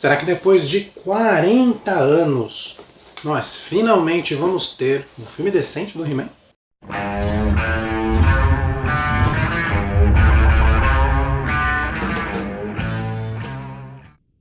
Será que depois de 40 anos nós finalmente vamos ter um filme decente do He-Man?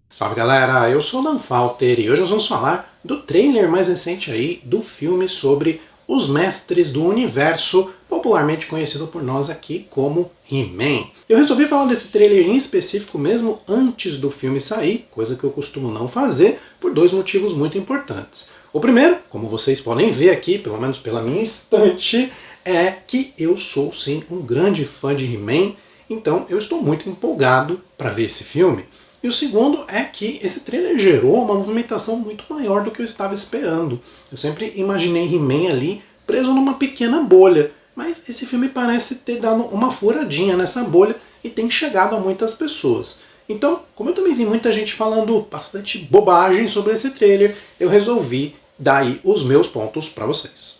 Salve galera, eu sou o Dan Falter e hoje nós vamos falar do trailer mais recente aí do filme sobre os mestres do universo, popularmente conhecido por nós aqui como He-Man. Eu resolvi falar desse trailer em específico mesmo antes do filme sair, coisa que eu costumo não fazer, por dois motivos muito importantes. O primeiro, como vocês podem ver aqui, pelo menos pela minha estante, é que eu sou sim um grande fã de He-Man, então eu estou muito empolgado para ver esse filme. E o segundo é que esse trailer gerou uma movimentação muito maior do que eu estava esperando. Eu sempre imaginei He-Man ali preso numa pequena bolha, mas esse filme parece ter dado uma furadinha nessa bolha e tem chegado a muitas pessoas. Então, como eu também vi muita gente falando bastante bobagem sobre esse trailer, eu resolvi dar aí os meus pontos para vocês.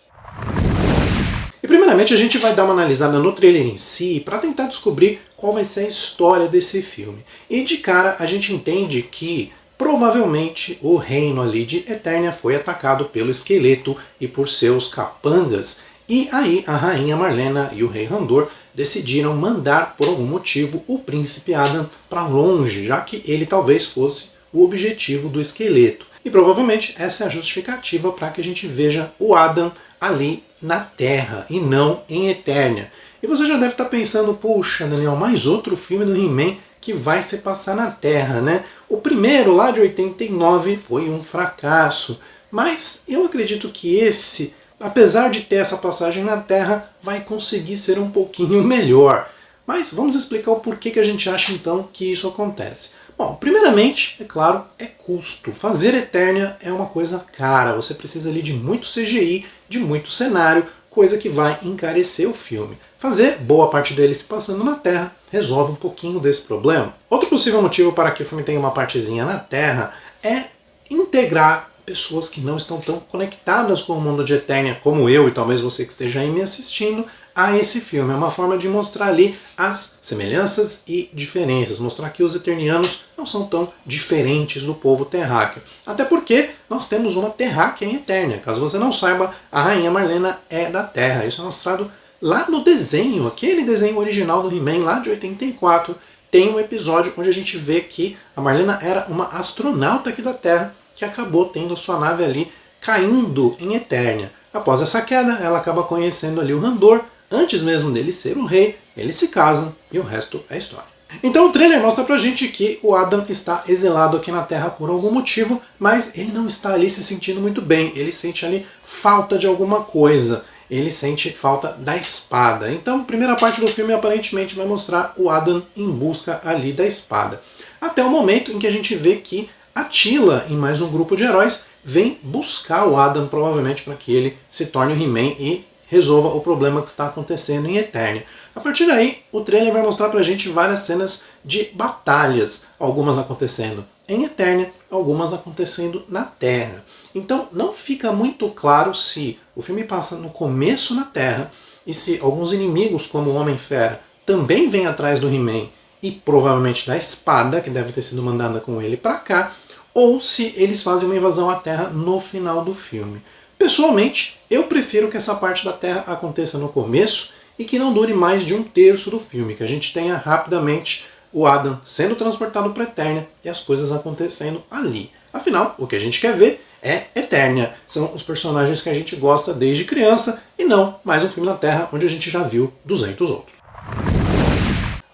E primeiramente a gente vai dar uma analisada no trailer em si para tentar descobrir qual vai ser a história desse filme. E de cara a gente entende que provavelmente o reino ali de Eternia foi atacado pelo esqueleto e por seus capangas, e aí a rainha Marlena e o rei Randor decidiram mandar por algum motivo o príncipe Adam para longe, já que ele talvez fosse o objetivo do esqueleto. E provavelmente essa é a justificativa para que a gente veja o Adam ali na Terra e não em Eternia. E você já deve estar pensando, puxa Daniel, mais outro filme do He-Man que vai se passar na Terra, né? O primeiro, lá de 89, foi um fracasso, mas eu acredito que esse, apesar de ter essa passagem na Terra, vai conseguir ser um pouquinho melhor. Mas vamos explicar o porquê que a gente acha então que isso acontece. Bom, primeiramente, é claro, é custo. Fazer Eternia é uma coisa cara, você precisa ali de muito CGI, de muito cenário, coisa que vai encarecer o filme. Fazer boa parte dele se passando na Terra resolve um pouquinho desse problema. Outro possível motivo para que o filme tenha uma partezinha na Terra é integrar pessoas que não estão tão conectadas com o mundo de Eternia como eu e talvez você que esteja aí me assistindo a esse filme. É uma forma de mostrar ali as semelhanças e diferenças, mostrar que os eternianos não são tão diferentes do povo terráqueo. Até porque nós temos uma terráquea em Eternia. Caso você não saiba, a rainha Marlena é da Terra. Isso é mostrado lá no desenho, aquele desenho original do He-Man lá de 84, tem um episódio onde a gente vê que a Marlena era uma astronauta aqui da Terra que acabou tendo a sua nave ali caindo em Eternia. Após essa queda, ela acaba conhecendo ali o Randor. Antes mesmo dele ser o rei, eles se casam e o resto é história. Então o trailer mostra pra gente que o Adam está exilado aqui na Terra por algum motivo, mas ele não está ali se sentindo muito bem, ele sente ali falta de alguma coisa, ele sente falta da espada. Então a primeira parte do filme aparentemente vai mostrar o Adam em busca ali da espada. Até o momento em que a gente vê que Attila, em mais um grupo de heróis, vem buscar o Adam provavelmente para que ele se torne o He-Man e resolva o problema que está acontecendo em Eternia. A partir daí, o trailer vai mostrar pra gente várias cenas de batalhas, algumas acontecendo em Eternia, algumas acontecendo na Terra. Então não fica muito claro se o filme passa no começo na Terra e se alguns inimigos, como o Homem-Fera, também vêm atrás do He-Man e provavelmente da espada, que deve ter sido mandada com ele para cá, ou se eles fazem uma invasão à Terra no final do filme. Pessoalmente, eu prefiro que essa parte da Terra aconteça no começo e que não dure mais de um terço do filme, que a gente tenha rapidamente o Adam sendo transportado para Eternia e as coisas acontecendo ali. Afinal, o que a gente quer ver é Eternia. São os personagens que a gente gosta desde criança e não mais um filme na Terra onde a gente já viu 200 outros.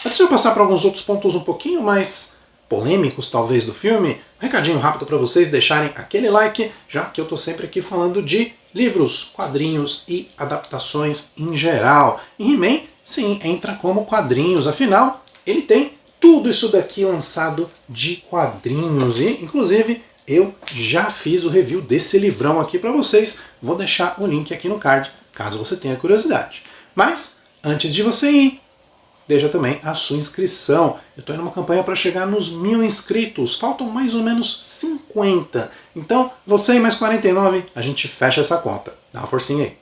Antes de eu passar para alguns outros pontos um pouquinho mais polêmicos talvez do filme, um recadinho rápido para vocês deixarem aquele like, já que eu estou sempre aqui falando de livros, quadrinhos e adaptações em geral. E He-Man, sim, entra como quadrinhos, afinal, ele tem tudo isso daqui lançado de quadrinhos e, inclusive, eu já fiz o review desse livrão aqui para vocês, vou deixar o link aqui no card, caso você tenha curiosidade. Mas, antes de você ir, deixa também a sua inscrição. Eu estou indo numa campanha para chegar nos 1000 inscritos. Faltam mais ou menos 50. Então, você e mais 49, a gente fecha essa conta. Dá uma forcinha aí.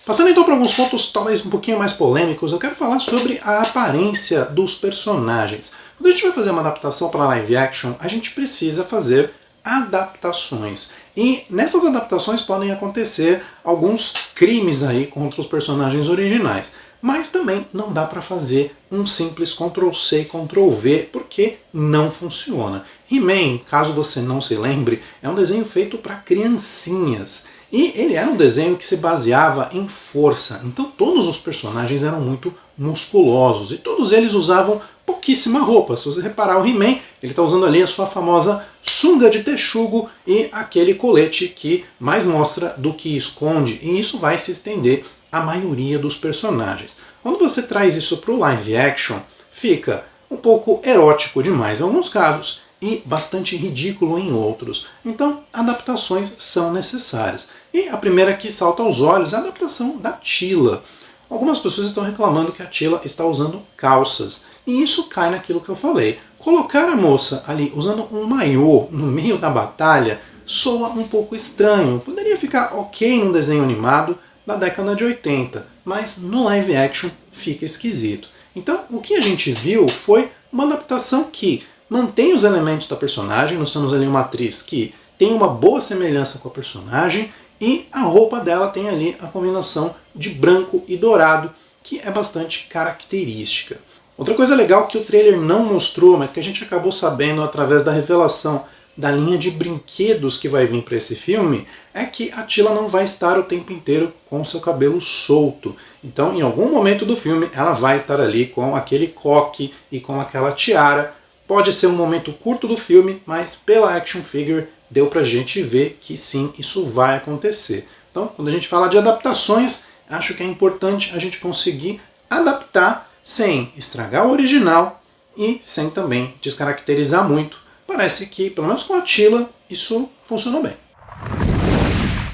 Passando então para alguns pontos talvez um pouquinho mais polêmicos, eu quero falar sobre a aparência dos personagens. Quando Quando a gente vai fazer uma adaptação para live action, a gente precisa fazer adaptações. E nessas adaptações podem acontecer alguns crimes aí contra os personagens originais. Mas também não dá para fazer um simples Ctrl+C, Ctrl+V, porque não funciona. He-Man, caso você não se lembre, é um desenho feito para criancinhas. E ele era um desenho que se baseava em força. Então todos os personagens eram muito musculosos e todos eles usavam pouquíssima roupa. Se você reparar, o He-Man, ele está usando ali a sua famosa sunga de texugo e aquele colete que mais mostra do que esconde, e isso vai se estender à maioria dos personagens. Quando você traz isso para o live action, fica um pouco erótico demais em alguns casos e bastante ridículo em outros. Então, adaptações são necessárias. E a primeira que salta aos olhos é a adaptação da Teela. Algumas pessoas estão reclamando que a Teela está usando calças. E isso cai naquilo que eu falei. Colocar a moça ali usando um maiô no meio da batalha soa um pouco estranho. Poderia ficar ok num desenho animado da década de 80, mas no live action fica esquisito. Então, o que a gente viu foi uma adaptação que mantém os elementos da personagem. Nós temos ali uma atriz que tem uma boa semelhança com a personagem e a roupa dela tem ali a combinação de branco e dourado, que é bastante característica. Outra coisa legal que o trailer não mostrou, mas que a gente acabou sabendo através da revelação da linha de brinquedos que vai vir para esse filme, é que a Teela não vai estar o tempo inteiro com o seu cabelo solto. Então, em algum momento do filme, ela vai estar ali com aquele coque e com aquela tiara. Pode ser um momento curto do filme, mas pela action figure deu pra gente ver que sim, isso vai acontecer. Então, quando a gente fala de adaptações, acho que é importante a gente conseguir adaptar sem estragar o original e sem também descaracterizar muito. Parece que, pelo menos com a Teela, isso funcionou bem.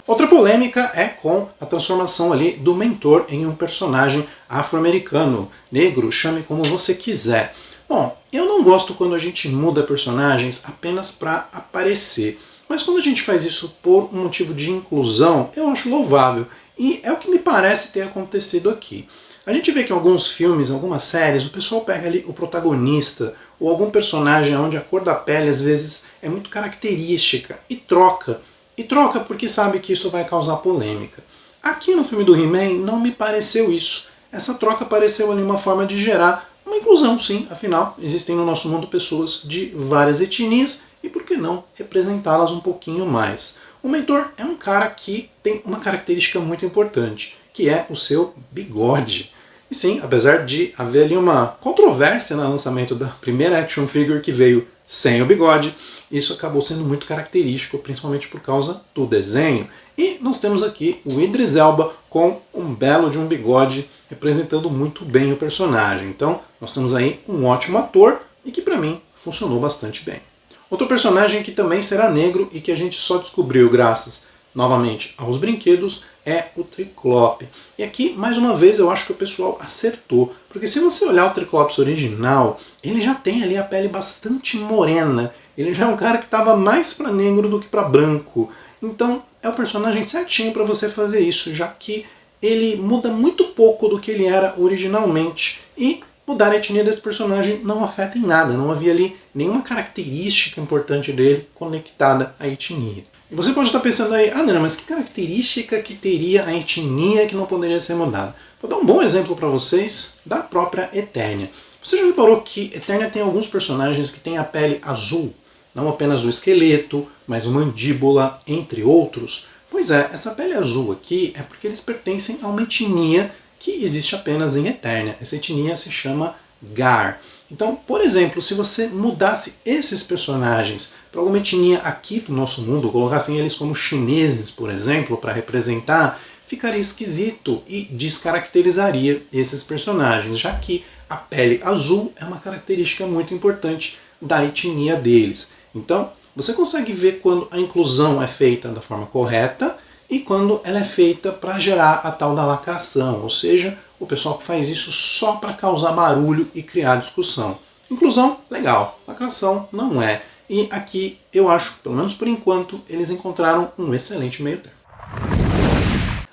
Outra polêmica é com a transformação ali do mentor em um personagem afro-americano, negro, chame como você quiser. Bom, eu não gosto quando a gente muda personagens apenas para aparecer, mas quando a gente faz isso por um motivo de inclusão, eu acho louvável, e é o que me parece ter acontecido aqui. A gente vê que em alguns filmes, em algumas séries, o pessoal pega ali o protagonista ou algum personagem onde a cor da pele às vezes é muito característica e troca. E troca porque sabe que isso vai causar polêmica. Aqui no filme do He-Man não me pareceu isso. Essa troca pareceu ali uma forma de gerar uma inclusão, sim. Afinal, existem no nosso mundo pessoas de várias etnias e por que não representá-las um pouquinho mais. O mentor é um cara que tem uma característica muito importante, que é o seu bigode. E sim, apesar de haver ali uma controvérsia no lançamento da primeira action figure que veio sem o bigode, isso acabou sendo muito característico, principalmente por causa do desenho. E nós temos aqui o Idris Elba com um belo de um bigode, representando muito bem o personagem. Então, nós temos aí um ótimo ator e que para mim funcionou bastante bem. Outro personagem que também será negro e que a gente só descobriu graças, novamente, aos brinquedos, é o Triclope. E aqui, mais uma vez, eu acho que o pessoal acertou. Porque se você olhar o Triclops original, ele já tem ali a pele bastante morena. Ele já é um cara que estava mais para negro do que para branco. Então, é o personagem certinho para você fazer isso, já que ele muda muito pouco do que ele era originalmente. E mudar a etnia desse personagem não afeta em nada. Não havia ali nenhuma característica importante dele conectada à etnia. E você pode estar pensando aí, ah não, mas que característica que teria a etnia que não poderia ser mudada? Vou dar um bom exemplo para vocês da própria Eternia. Você já reparou que Eternia tem alguns personagens que têm a pele azul? Não apenas o esqueleto, mas a mandíbula, entre outros. Pois é, essa pele azul aqui é porque eles pertencem a uma etnia que existe apenas em Eternia. Essa etnia se chama Gar. Então, por exemplo, se você mudasse esses personagens para alguma etnia aqui do nosso mundo, colocassem eles como chineses, por exemplo, para representar, ficaria esquisito e descaracterizaria esses personagens, já que a pele azul é uma característica muito importante da etnia deles. Então, você consegue ver quando a inclusão é feita da forma correta e quando ela é feita para gerar a tal da lacração, ou seja, o pessoal que faz isso só para causar barulho e criar discussão. Inclusão, legal. Lacração, não é. E aqui eu acho, pelo menos por enquanto, eles encontraram um excelente meio termo.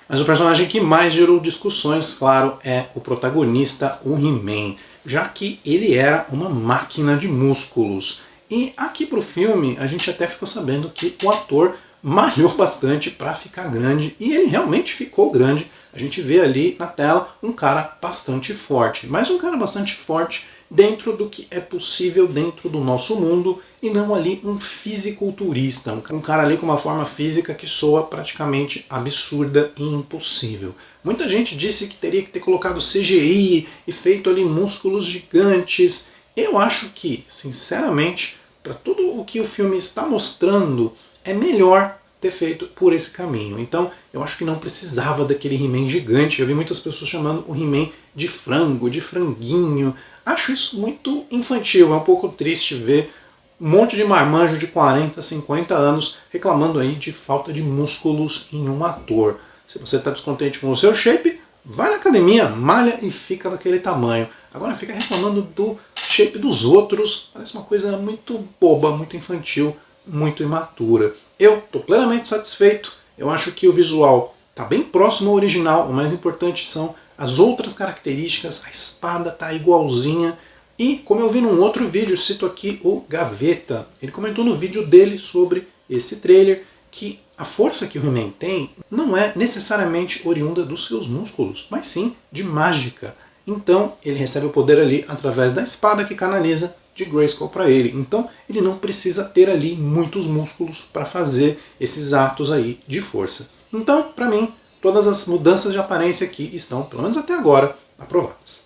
Mas o personagem que mais gerou discussões, claro, é o protagonista, o He-Man. já que ele era uma máquina de músculos. E aqui pro filme a gente até ficou sabendo que o ator malhou bastante para ficar grande, e ele realmente ficou grande. A gente vê ali na tela um cara bastante forte, mas um cara bastante forte dentro do que é possível dentro do nosso mundo, e não ali um fisiculturista, um cara ali com uma forma física que soa praticamente absurda e impossível. Muita gente disse que teria que ter colocado CGI e feito ali músculos gigantes. Eu acho que, sinceramente, para tudo o que o filme está mostrando, é melhor ter feito por esse caminho. Então, eu acho que não precisava daquele He-Man gigante. Eu vi muitas pessoas chamando o He-Man de frango, de franguinho. Acho isso muito infantil, é um pouco triste ver um monte de marmanjo de 40, 50 anos reclamando aí de falta de músculos em um ator. Se você está descontente com o seu shape, vai na academia, malha e fica daquele tamanho. Agora fica reclamando do shape dos outros, parece uma coisa muito boba, muito infantil, muito imatura. Eu estou plenamente satisfeito, eu acho que o visual está bem próximo ao original, o mais importante são as outras características, a espada está igualzinha. E, como eu vi num outro vídeo, cito aqui o Gaveta, ele comentou no vídeo dele sobre esse trailer que a força que o He-Man tem não é necessariamente oriunda dos seus músculos, mas sim de mágica. Então ele recebe o poder ali através da espada que canaliza de Grayskull para ele. Então ele não precisa ter ali muitos músculos para fazer esses atos aí de força. Então, para mim, todas as mudanças de aparência aqui estão, pelo menos até agora, aprovadas.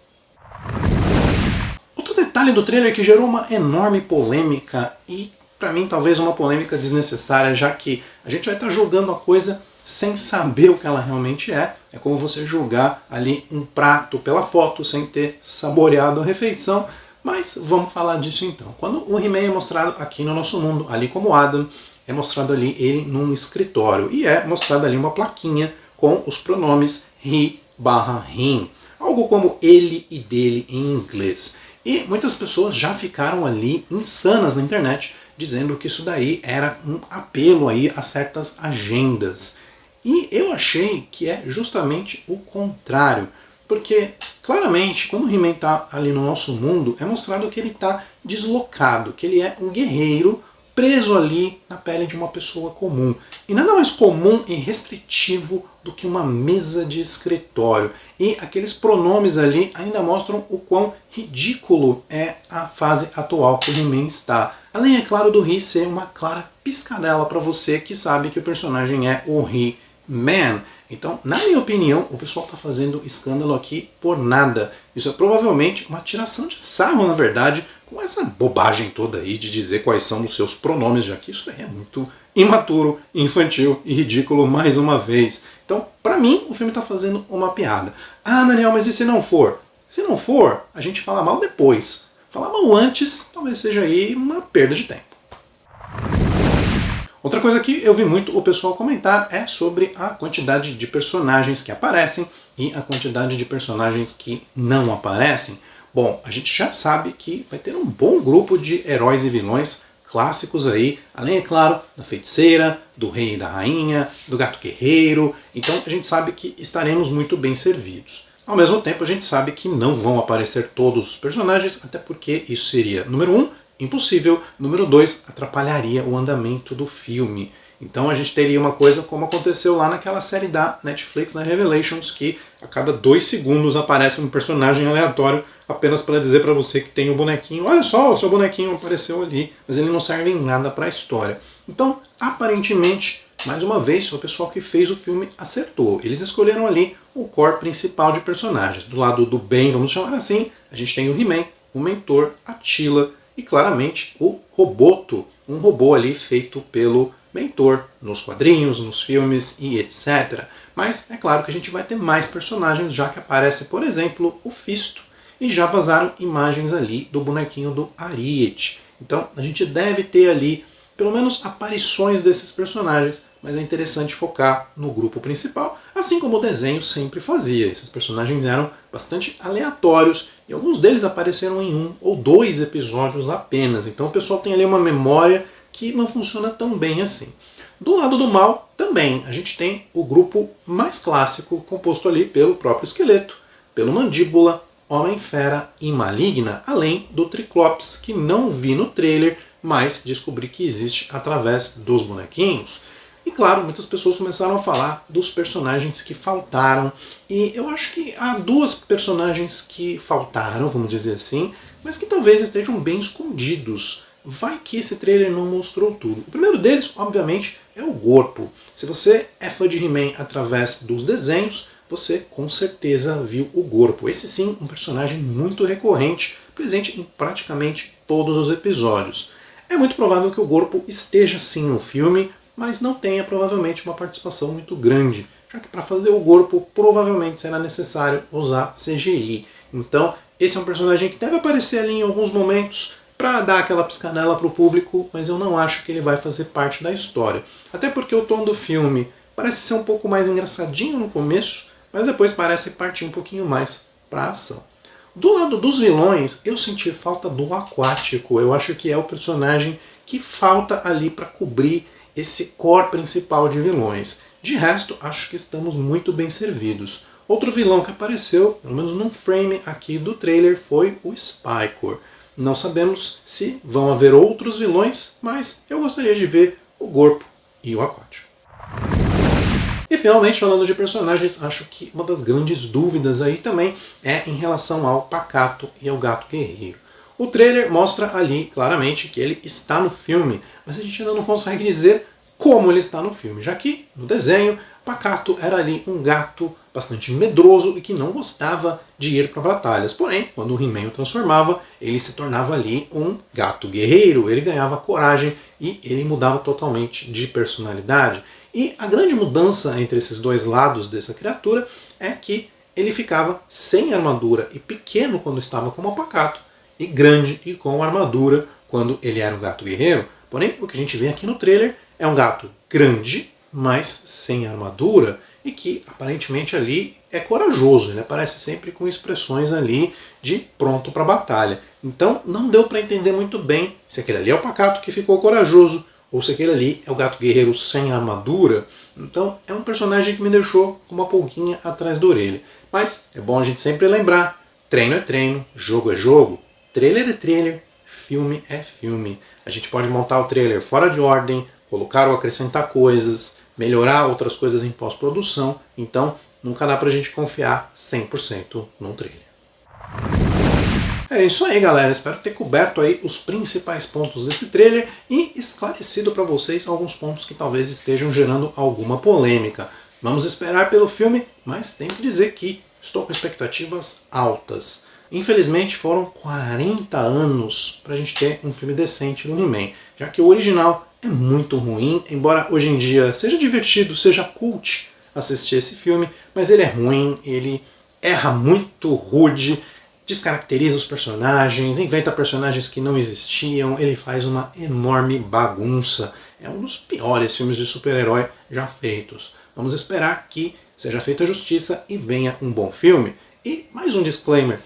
Outro detalhe do trailer que gerou uma enorme polêmica, e para mim talvez uma polêmica desnecessária, já que a gente vai estar julgando a coisa sem saber o que ela realmente é. É como você julgar ali um prato pela foto sem ter saboreado a refeição. Mas vamos falar disso então. Quando o He-Man é mostrado aqui no nosso mundo, ali como Adam, é mostrado ali ele num escritório. E é mostrada ali uma plaquinha com os pronomes he/him. Algo como ele e dele em inglês. E muitas pessoas já ficaram ali insanas na internet dizendo que isso daí era um apelo aí a certas agendas. E eu achei que é justamente o contrário. Porque, claramente, quando o He-Man está ali no nosso mundo, é mostrado que ele está deslocado, que ele é um guerreiro preso ali na pele de uma pessoa comum. E nada mais comum e restritivo do que uma mesa de escritório. E aqueles pronomes ali ainda mostram o quão ridículo é a fase atual que o He-Man está. Além, é claro, do He ser uma clara piscadela para você que sabe que o personagem é o He-Man. Então, na minha opinião, o pessoal está fazendo escândalo aqui por nada. Isso é provavelmente uma tiração de sarro, na verdade, com essa bobagem toda aí de dizer quais são os seus pronomes, já que isso é muito imaturo, infantil e ridículo mais uma vez. Então, para mim, o filme está fazendo uma piada. Ah, Daniel, mas e se não for? Se não for, a gente fala mal depois. Falar mal antes talvez seja aí uma perda de tempo. Outra coisa que eu vi muito o pessoal comentar é sobre a quantidade de personagens que aparecem e a quantidade de personagens que não aparecem. Bom, a gente já sabe que vai ter um bom grupo de heróis e vilões clássicos aí, além, é claro, da feiticeira, do rei e da rainha, do gato guerreiro. Então a gente sabe que estaremos muito bem servidos. Ao mesmo tempo, a gente sabe que não vão aparecer todos os personagens, até porque isso seria, número 1, impossível, número 2, atrapalharia o andamento do filme. Então a gente teria uma coisa como aconteceu lá naquela série da Netflix, na Revelations, que a cada 2 segundos aparece um personagem aleatório apenas para dizer para você que tem o bonequinho, olha só, o seu bonequinho apareceu ali, mas ele não serve em nada para a história. Então, aparentemente, mais uma vez, o pessoal que fez o filme acertou. Eles escolheram ali o core principal de personagens. Do lado do bem, vamos chamar assim, a gente tem o He-Man, o Mentor, a Teela e claramente o Roboto, um robô ali feito pelo Mentor nos quadrinhos, nos filmes e etc. Mas é claro que a gente vai ter mais personagens, já que aparece, por exemplo, o Fisto, e já vazaram imagens ali do bonequinho do Ariete. Então a gente deve ter ali pelo menos aparições desses personagens, mas é interessante focar no grupo principal, assim como o desenho sempre fazia. Esses personagens eram bastante aleatórios e alguns deles apareceram em 1 ou 2 episódios apenas. Então o pessoal tem ali uma memória que não funciona tão bem assim. Do lado do mal, também, a gente tem o grupo mais clássico, composto ali pelo próprio Esqueleto, pelo Mandíbula, Homem-Fera e Maligna, além do Triclops, que não vi no trailer, mas descobri que existe através dos bonequinhos. E claro, muitas pessoas começaram a falar dos personagens que faltaram, e eu acho que há duas personagens que faltaram, vamos dizer assim, mas que talvez estejam bem escondidos. Vai que esse trailer não mostrou tudo. O primeiro deles, obviamente, é o Gorpo. Se você é fã de He-Man através dos desenhos, você com certeza viu o Gorpo. Esse sim, um personagem muito recorrente, presente em praticamente todos os episódios. É muito provável que o Gorpo esteja sim no filme, mas não tenha provavelmente uma participação muito grande, já que para fazer o Gorpo provavelmente será necessário usar CGI. Então, esse é um personagem que deve aparecer ali em alguns momentos para dar aquela piscadela para o público, mas eu não acho que ele vai fazer parte da história. Até porque o tom do filme parece ser um pouco mais engraçadinho no começo, mas depois parece partir um pouquinho mais para a ação. Do lado dos vilões, eu senti falta do Aquático. Eu acho que é o personagem que falta ali para cobrir esse core principal de vilões. De resto, acho que estamos muito bem servidos. Outro vilão que apareceu, pelo menos num frame aqui do trailer, foi o Spycore. Não sabemos se vão haver outros vilões, mas eu gostaria de ver o Gorpo e o Aquático. E finalmente, falando de personagens, acho que uma das grandes dúvidas aí também é em relação ao Pacato e ao Gato Guerreiro. O trailer mostra ali claramente que ele está no filme, mas a gente ainda não consegue dizer como ele está no filme, já que no desenho Pacato era ali um gato bastante medroso e que não gostava de ir para batalhas. Porém, quando o He-Man o transformava, ele se tornava ali um gato guerreiro, ele ganhava coragem e ele mudava totalmente de personalidade. E a grande mudança entre esses dois lados dessa criatura é que ele ficava sem armadura e pequeno quando estava como o Pacato, e grande e com armadura quando ele era um gato guerreiro. Porém, o que a gente vê aqui no trailer é um gato grande, mas sem armadura, e que aparentemente ali é corajoso. Ele aparece sempre com expressões ali de pronto para batalha. Então não deu para entender muito bem se aquele ali é o Pacato que ficou corajoso, ou se aquele ali é o gato guerreiro sem armadura. Então é um personagem que me deixou com uma pulguinha atrás da orelha. Mas é bom a gente sempre lembrar, treino é treino, jogo é jogo, trailer é trailer, filme é filme. A gente pode montar o trailer fora de ordem, colocar ou acrescentar coisas, melhorar outras coisas em pós-produção, então nunca dá pra gente confiar 100% num trailer. É isso aí, galera, espero ter coberto aí os principais pontos desse trailer e esclarecido para vocês alguns pontos que talvez estejam gerando alguma polêmica. Vamos esperar pelo filme, mas tenho que dizer que estou com expectativas altas. Infelizmente foram 40 anos para a gente ter um filme decente do He-Man, já que o original é muito ruim, embora hoje em dia seja divertido, seja cult assistir esse filme, mas ele é ruim, ele erra muito rude, descaracteriza os personagens, inventa personagens que não existiam, ele faz uma enorme bagunça. É um dos piores filmes de super-herói já feitos. Vamos esperar que seja feita justiça e venha um bom filme. E mais um disclaimer.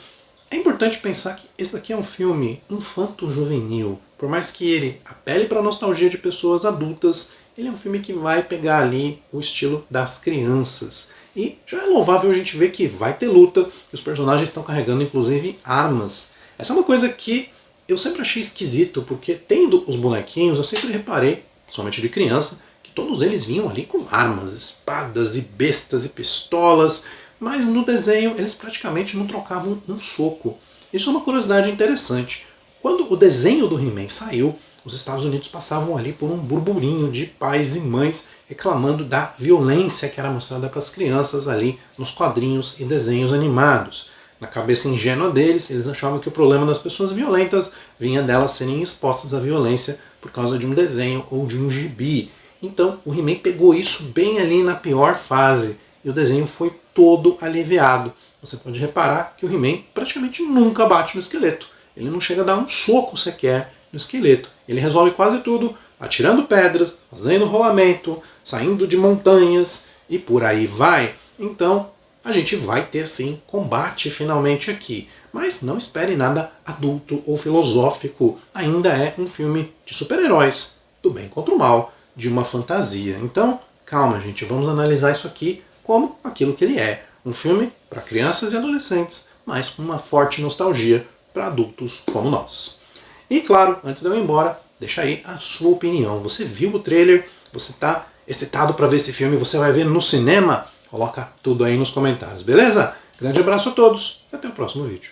É importante pensar que esse daqui é um filme infanto-juvenil. Por mais que ele apele para a nostalgia de pessoas adultas, ele é um filme que vai pegar ali o estilo das crianças. E já é louvável a gente ver que vai ter luta, que os personagens estão carregando inclusive armas. Essa é uma coisa que eu sempre achei esquisito, porque tendo os bonequinhos, eu sempre reparei, somente de criança, que todos eles vinham ali com armas, espadas e bestas e pistolas, mas no desenho eles praticamente não trocavam um soco. Isso é uma curiosidade interessante. Quando o desenho do He-Man saiu, os Estados Unidos passavam ali por um burburinho de pais e mães reclamando da violência que era mostrada para as crianças ali nos quadrinhos e desenhos animados. Na cabeça ingênua deles, eles achavam que o problema das pessoas violentas vinha delas serem expostas à violência por causa de um desenho ou de um gibi. Então o He-Man pegou isso bem ali na pior fase e o desenho foi todo aliviado. Você pode reparar que o He-Man praticamente nunca bate no esqueleto. Ele não chega a dar um soco sequer no esqueleto. Ele resolve quase tudo atirando pedras, fazendo rolamento, saindo de montanhas e por aí vai. Então a gente vai ter sim combate finalmente aqui. Mas não espere nada adulto ou filosófico. Ainda é um filme de super-heróis, do bem contra o mal, de uma fantasia. Então calma, gente, vamos analisar isso aqui como aquilo que ele é. Um filme para crianças e adolescentes, mas com uma forte nostalgia para adultos como nós. E claro, antes de eu ir embora, deixa aí a sua opinião. Você viu o trailer? Você está excitado para ver esse filme? Você vai ver no cinema? Coloca tudo aí nos comentários, beleza? Grande abraço a todos e até o próximo vídeo.